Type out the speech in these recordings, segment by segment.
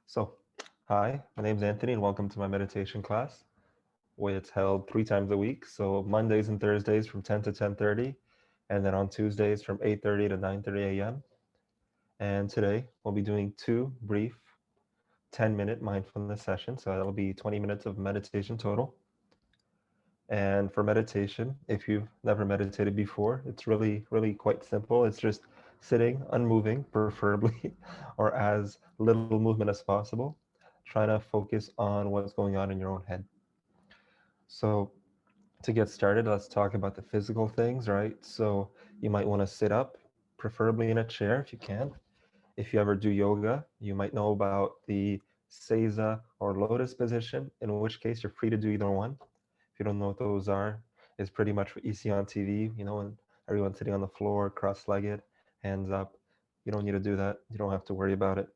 So, hi, my name's Anthony, and welcome to my meditation class, where it's held 3 times a week. So Mondays and Thursdays from 10 to 10:30, and then on Tuesdays from 8:30 to 9:30 a.m. And today we'll be doing two brief 10-minute mindfulness sessions. So that'll be 20 minutes of meditation total. And for meditation, if you've never meditated before, it's really quite simple. It's just sitting, unmoving, preferably, or as little movement as possible, trying to focus on what's going on in your own head. So, to get started, let's talk about the physical things, right? So, you might want to sit up, preferably in a chair if you can. If you ever do yoga, you might know about the seiza or lotus position, in which case you're free to do either one. If you don't know what those are, it's pretty much what you see on TV, when everyone's sitting on the floor, cross-legged, hands up. You don't need to do that. You don't have to worry about it.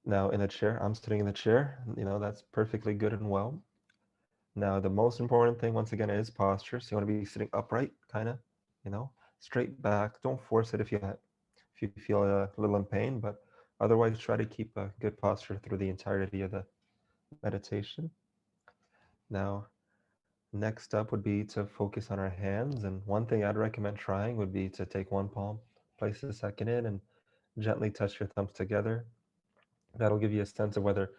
Now, in a chair, I'm sitting in the chair. That's perfectly good and well. Now, the most important thing, once again, is posture. So you want to be sitting upright, kind of, you know, straight back. Don't force it if you feel a little in pain, but otherwise try to keep a good posture through the entirety of the meditation. Now, next up would be to focus on our hands. And one thing I'd recommend trying would be to take one palm, place the second in, and gently touch your thumbs together. That'll give you a sense of whether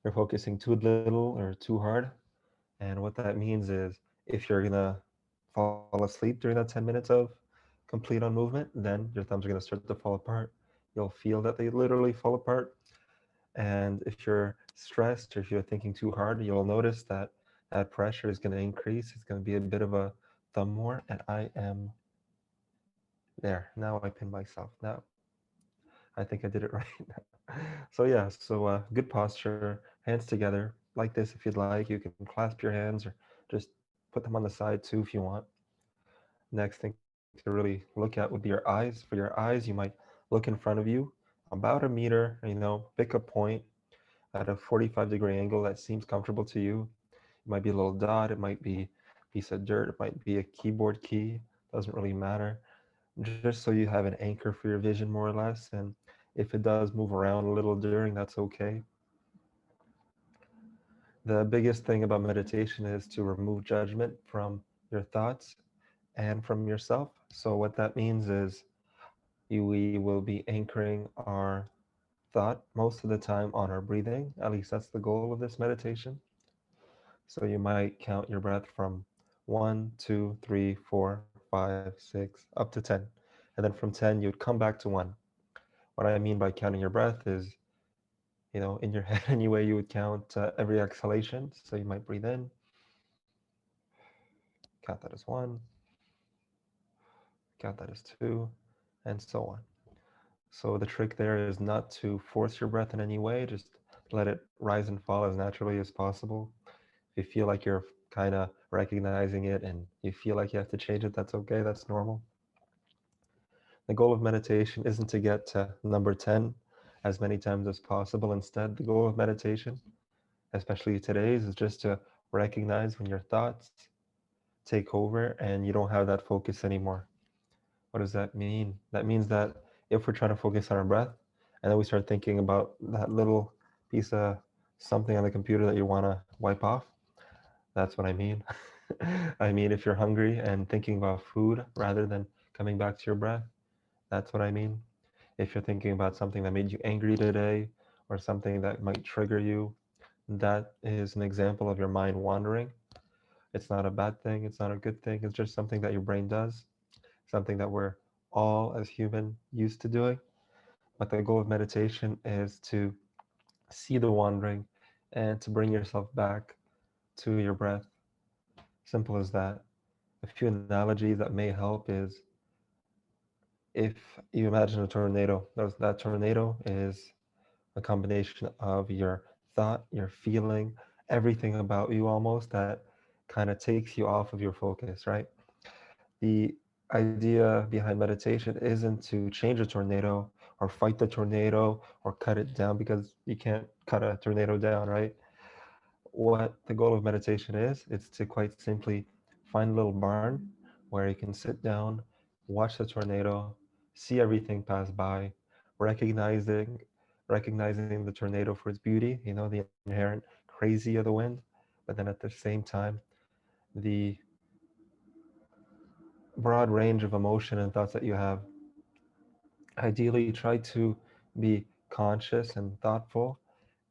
you're focusing too little or too hard. And what that means is if you're going to fall asleep during that 10 minutes of complete on movement, then your thumbs are going to start to fall apart. You'll feel that they literally fall apart. And if you're stressed or if you're thinking too hard, you'll notice that that pressure is going to increase. It's going to be a bit of a thumb war. And I am there. Now I pin myself. Now I think I did it right. So yeah, so good posture, hands together like this if you'd like. You can clasp your hands or just put them on the side too if you want. Next thing to really look at would be your eyes. For your eyes, you might look in front of you about a meter, pick a point at a 45-degree angle that seems comfortable to you. It might be a little dot, it might be a piece of dirt, it might be a keyboard key, doesn't really matter. Just so you have an anchor for your vision more or less. And if it does move around a little during, that's okay. The biggest thing about meditation is to remove judgment from your thoughts and from yourself. So what that means is we will be anchoring our thought most of the time on our breathing. At least that's the goal of this meditation. So you might count your breath from 1, 2, 3, 4, 5, 6, up to 10. And then from 10, you'd come back to 1. What I mean by counting your breath is, in your head anyway, you would count every exhalation. So you might breathe in, count that as 1, count that as 2, and so on. So the trick there is not to force your breath in any way, just let it rise and fall as naturally as possible. If you feel like you're kind of recognizing it and you feel like you have to change it, that's okay, that's normal. The goal of meditation isn't to get to number 10 as many times as possible. Instead, the goal of meditation, especially today's, is just to recognize when your thoughts take over and you don't have that focus anymore. What does that mean? That means that if we're trying to focus on our breath and then we start thinking about that little piece of something on the computer that you want to wipe off, that's what I mean. I mean, if you're hungry and thinking about food rather than coming back to your breath, that's what I mean. If you're thinking about something that made you angry today or something that might trigger you, that is an example of your mind wandering. It's not a bad thing. It's not a good thing. It's just something that your brain does, something that we're all as human used to doing. But the goal of meditation is to see the wandering and to bring yourself back to your breath. Simple as that. A few analogies that may help is if you imagine a tornado, that tornado is a combination of your thought, your feeling, everything about you almost that kind of takes you off of your focus, right? The idea behind meditation isn't to change a tornado or fight the tornado or cut it down because you can't cut a tornado down, right? What the goal of meditation is, it's to quite simply find a little barn where you can sit down, watch the tornado, see everything pass by, recognizing recognizing the tornado for its beauty, the inherent crazy of the wind, but then at the same time, the broad range of emotion and thoughts that you have. Ideally, try to be conscious and thoughtful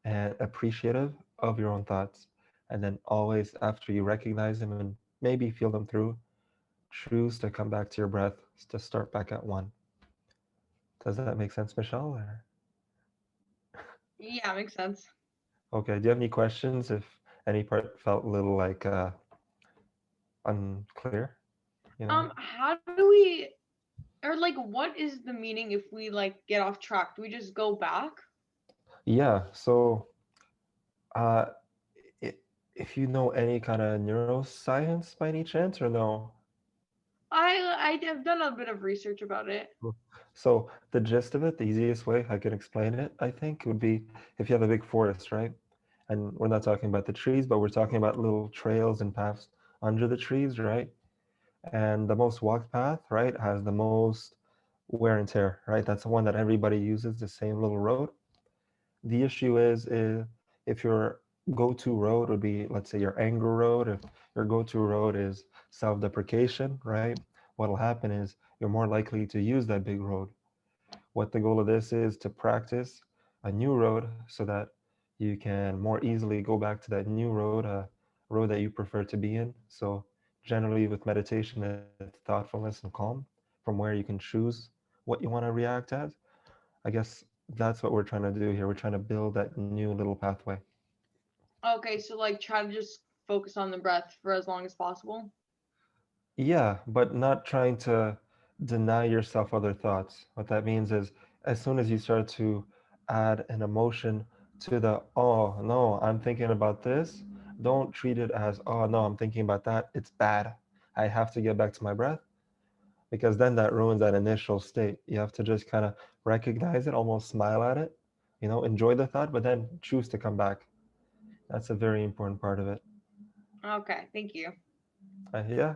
and appreciative of your own thoughts. And then always, after you recognize them and maybe feel them through, choose to come back to your breath to start back at one. Does that make sense, Michelle? Or... Yeah, makes sense. Okay, do you have any questions if any part felt a little like unclear? You know? How do we, or like, what is the meaning if we like get off track? Do we just go back? Yeah, so uh, i if you know any kind of neuroscience by any chance, or no? I have done a bit of research about it. Cool. So the gist of it, the easiest way I can explain it, I think, would be if you have a big forest, right? And we're not talking about the trees, but we're talking about little trails and paths under the trees, right? And the most walked path, right, has the most wear and tear, right? That's the one that everybody uses, the same little road. The issue is if your go-to road would be, let's say, your anger road, if your go-to road is self-deprecation, right? What'll happen is you're more likely to use that big road. What the goal of this is to practice a new road so that you can more easily go back to that new road, a road that you prefer to be in. So generally with meditation, it's thoughtfulness and calm from where you can choose what you want to react as. I guess that's what we're trying to do here. We're trying to build that new little pathway. Okay, so like try to just focus on the breath for as long as possible. Yeah, but not trying to deny yourself other thoughts. What that means is as soon as you start to add an emotion to the, oh, no, I'm thinking about this, don't treat it as, oh, no, I'm thinking about that. It's bad. I have to get back to my breath because then that ruins that initial state. You have to just kind of recognize it, almost smile at it, enjoy the thought, but then choose to come back. That's a very important part of it. Okay, thank you. Yeah,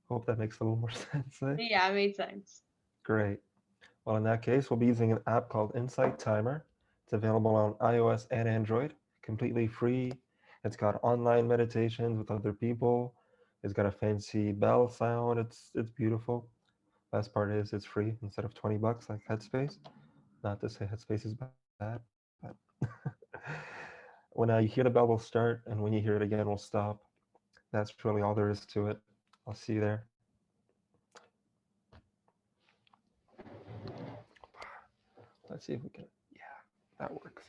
hope that makes a little more sense, eh? Yeah, it made sense. Great. Well, in that case, we'll be using an app called Insight Timer. It's available on iOS and Android, completely free. It's got online meditations with other people. It's got a fancy bell sound. It's beautiful. Best part is it's free instead of $20 like Headspace. Not to say Headspace is bad, but when you hear the bell will start, and when you hear it again, will stop. That's really all there is to it. I'll see you there. Let's see if we can. Yeah, that works.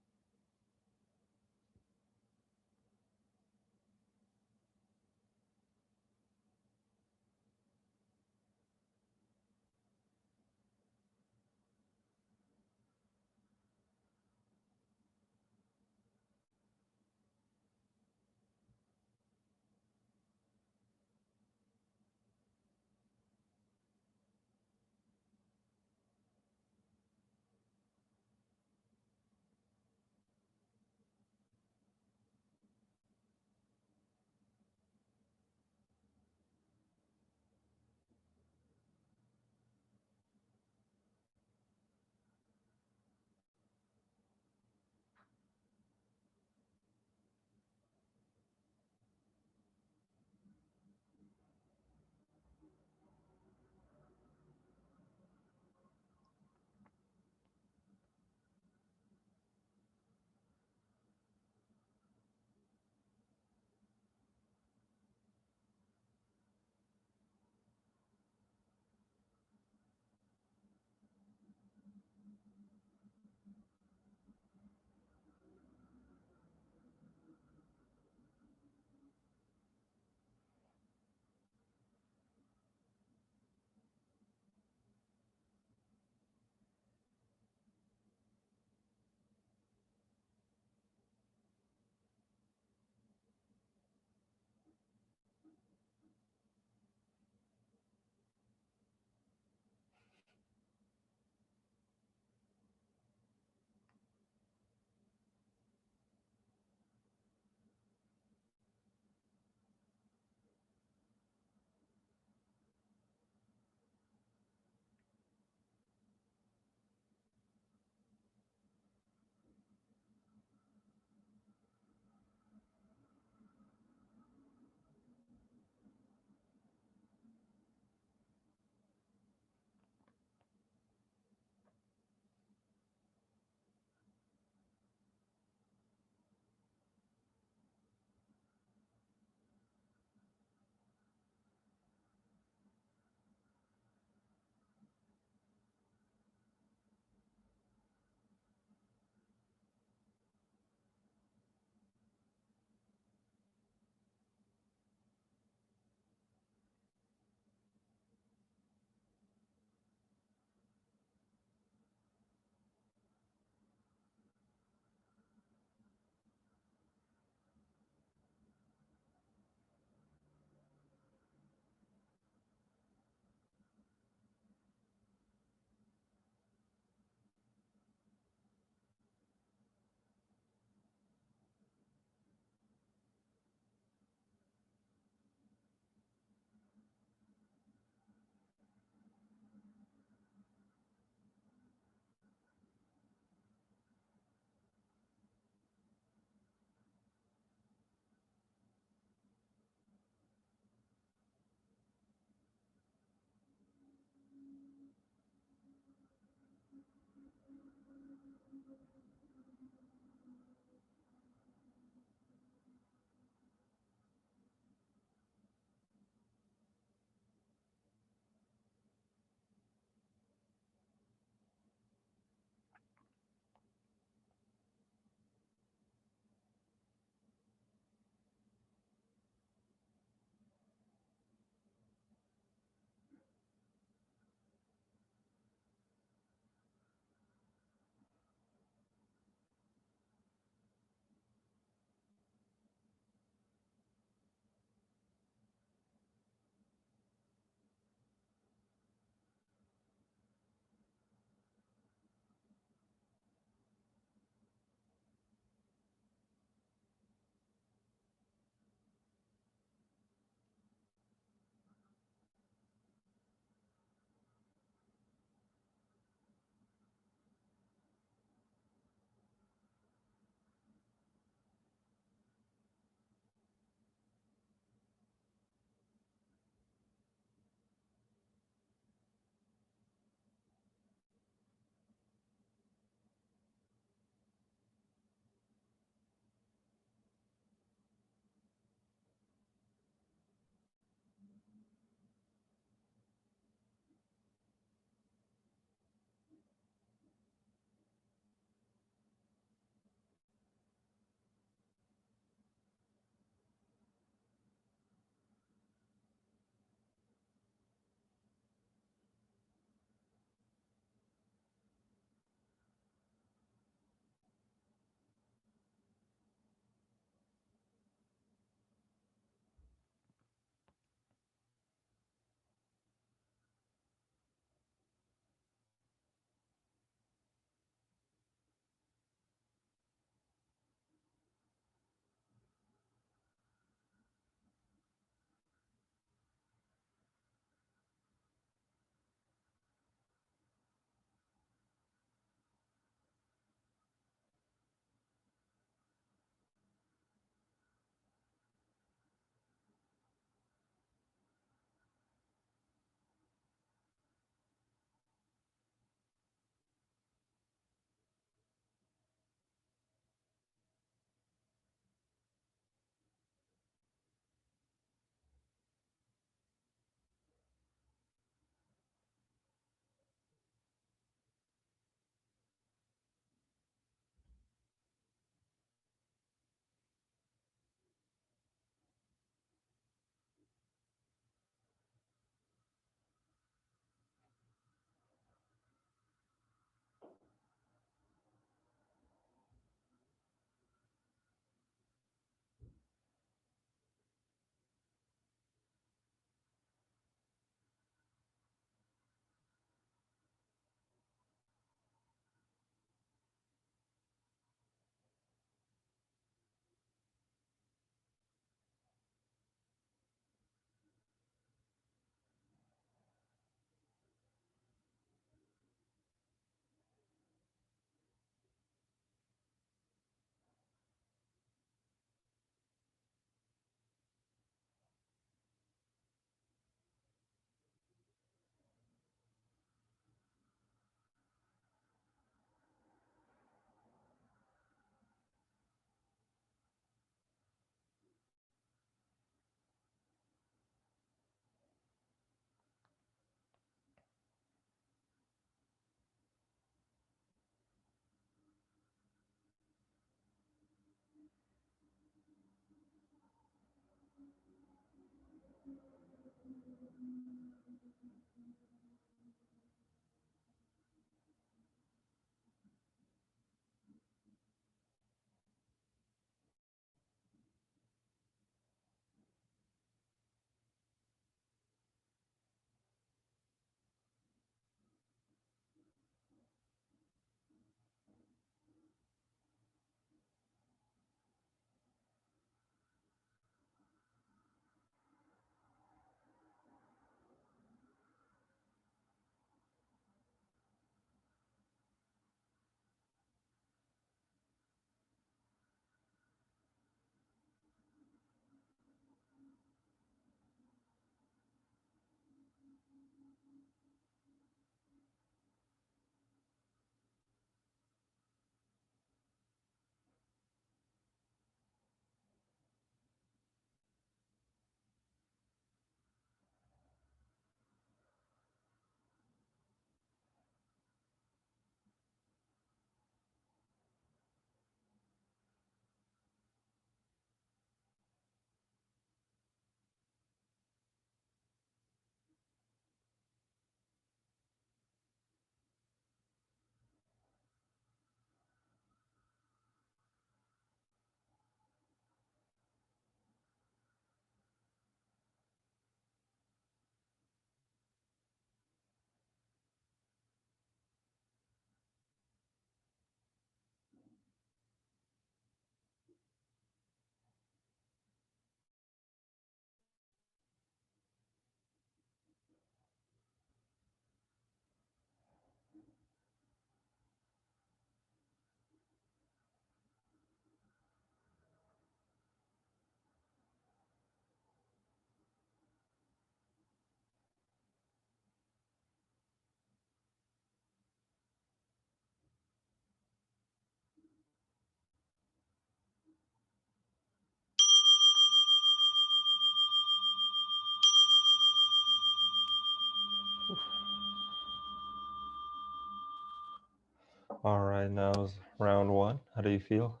All right, now is round one. How do you feel?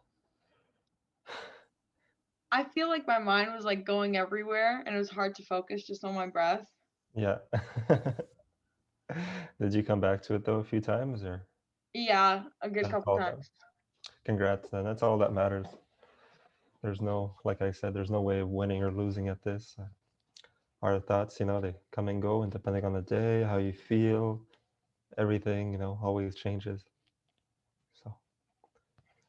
I feel like my mind was like going everywhere and it was hard to focus just on my breath. Yeah. Did you come back to it though a few times or Yeah, a good that's couple all done? times. Congrats, then. That's all that matters. There's no, like I said, there's no way of winning or losing at this. Our thoughts, they come and go, and depending on the day, how you feel, everything, always changes. So,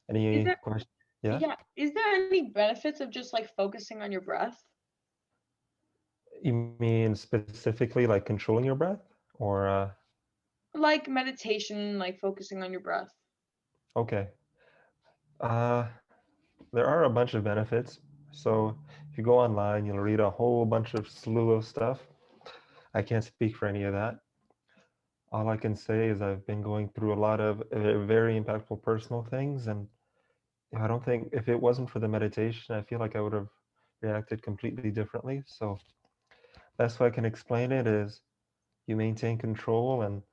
Is any there question? Yeah? yeah, is there any benefits of just like focusing on your breath? You mean specifically like controlling your breath? Or, Like meditation, like focusing on your breath. okay. Uh, there are a bunch of benefits. So, if you go online, you'll read a whole bunch of slew of stuff. I can't speak for any of that. All I can say is I've been going through a lot of very impactful personal things, and I don't think if it wasn't for the meditation, I feel like I would have reacted completely differently. So, best way I can explain it is you maintain control and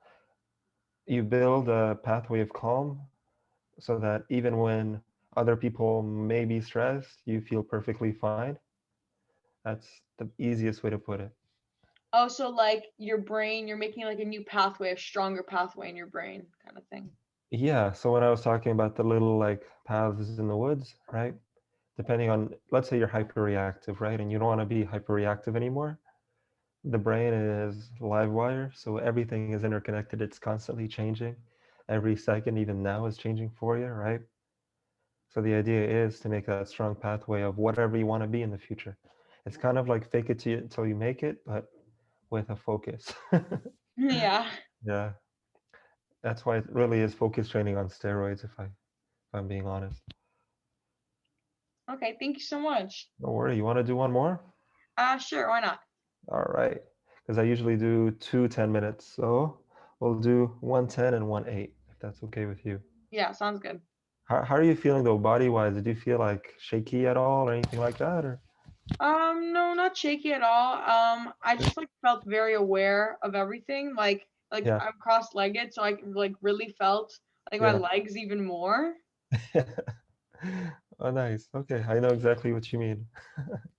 you build a pathway of calm so that even when other people may be stressed, you feel perfectly fine. That's the easiest way to put it. Oh, so like your brain, you're making like a new pathway, a stronger pathway in your brain kind of thing. Yeah, so when I was talking about the little like paths in the woods, right? Depending on, let's say you're hyperreactive, right? And you don't want to be hyperreactive anymore. The brain is live wire, so everything is interconnected. It's constantly changing. Every second, even now, is changing for you, right? So the idea is to make that strong pathway of whatever you want to be in the future. It's kind of like fake it till you make it, but with a focus. Yeah. Yeah, that's why it really is focus training on steroids, if I'm being honest. Okay, thank you so much. Don't worry. You want to do one more? Sure, why not? All right. Because I usually do 2 10 minutes. So we'll do 110 and 1 8, if that's okay with you. Yeah, sounds good. How are you feeling though, body wise? Did you feel like shaky at all or anything like that? Or No, not shaky at all. I good? just like felt very aware of everything. Like Yeah, I'm cross-legged, so I like really felt like my yeah. legs even more. Oh, nice. Okay, I know exactly what you mean.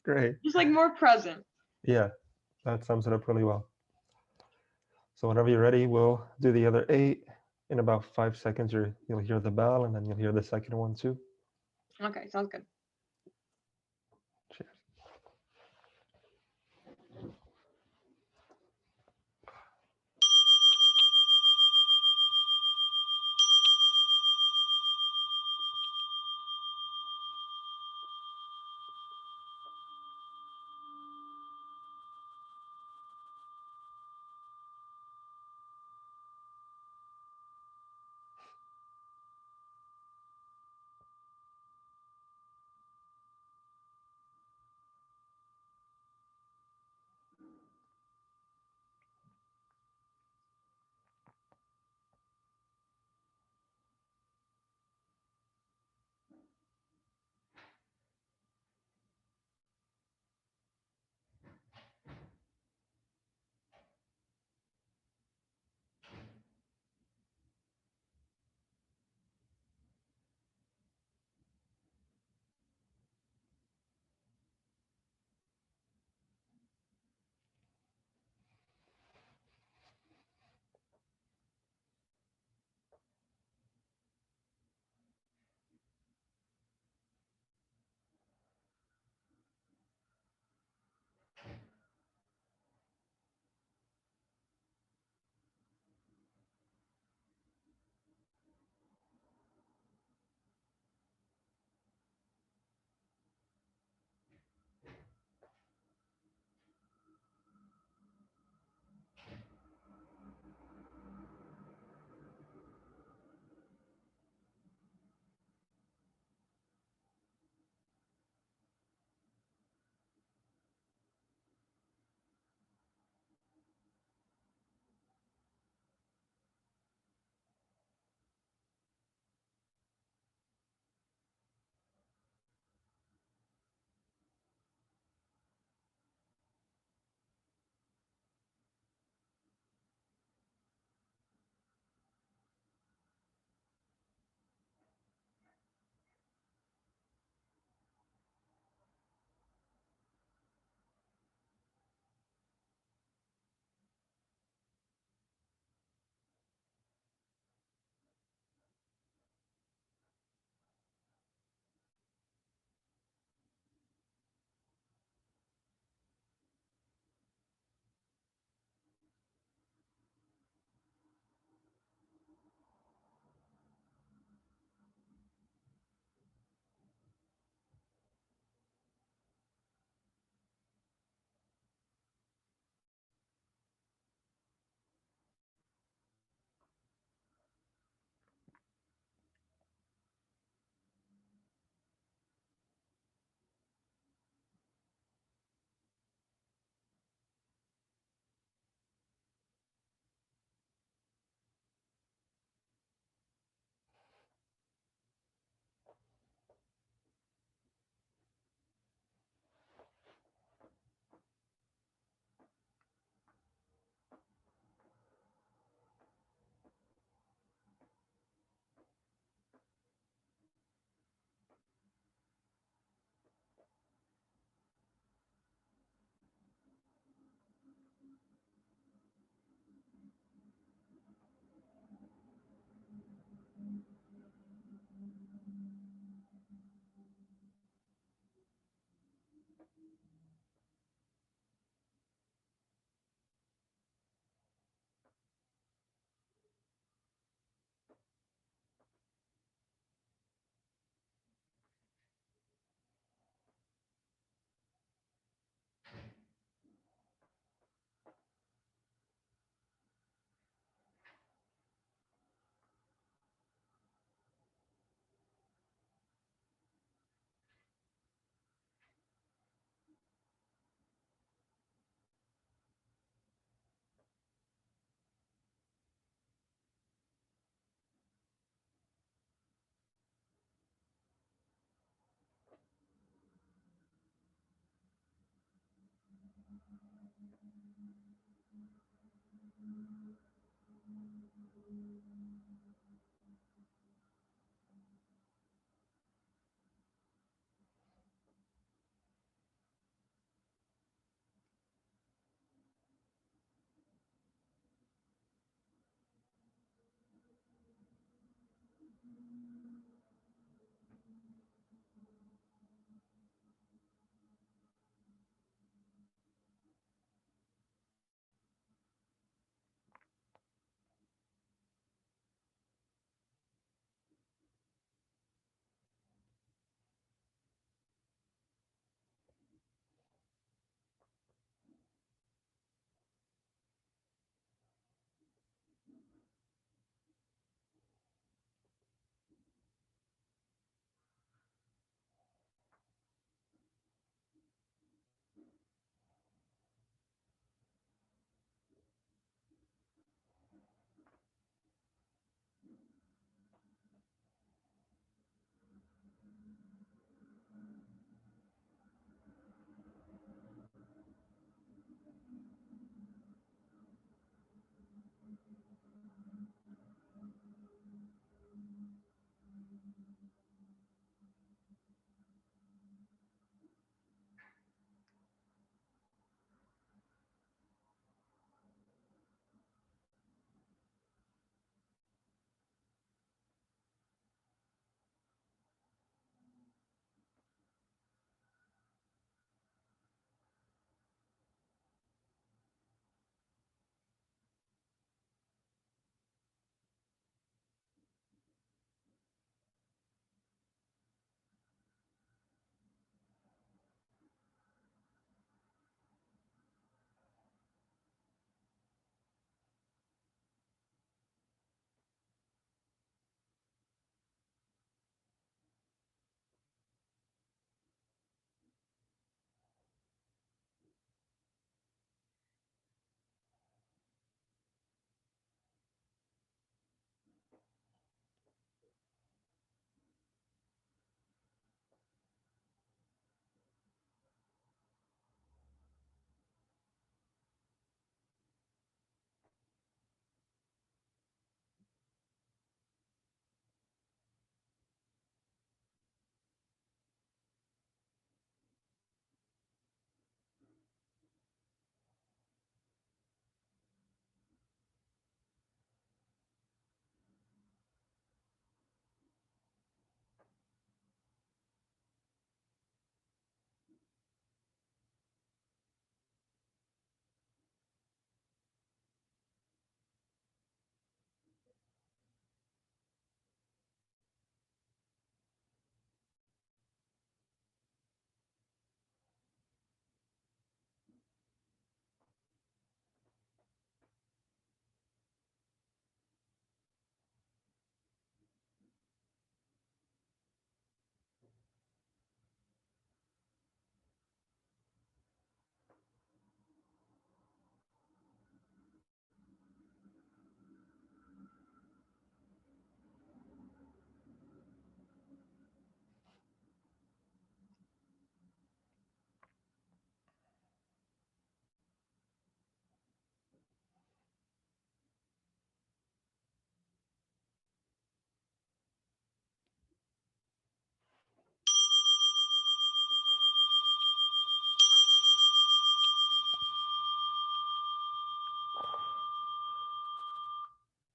Great. Just like more present. Yeah, that sums it up really well. So whenever you're ready, we'll do the other 8. In about 5 seconds, you'll hear the bell, and then you'll hear the second one too. Okay, sounds good. Cheers.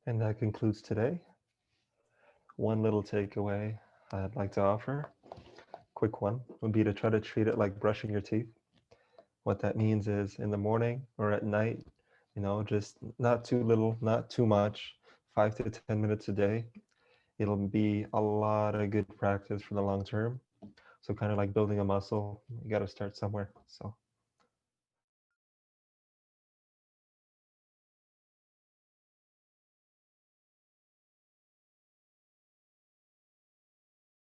And that concludes today. One little takeaway I'd like to offer, quick one, would be to try to treat it like brushing your teeth. What that means is in the morning or at night, just not too little, not too much, 5 to 10 minutes a day. It'll be a lot of good practice for the long term. So kind of like building a muscle, you got to start somewhere. So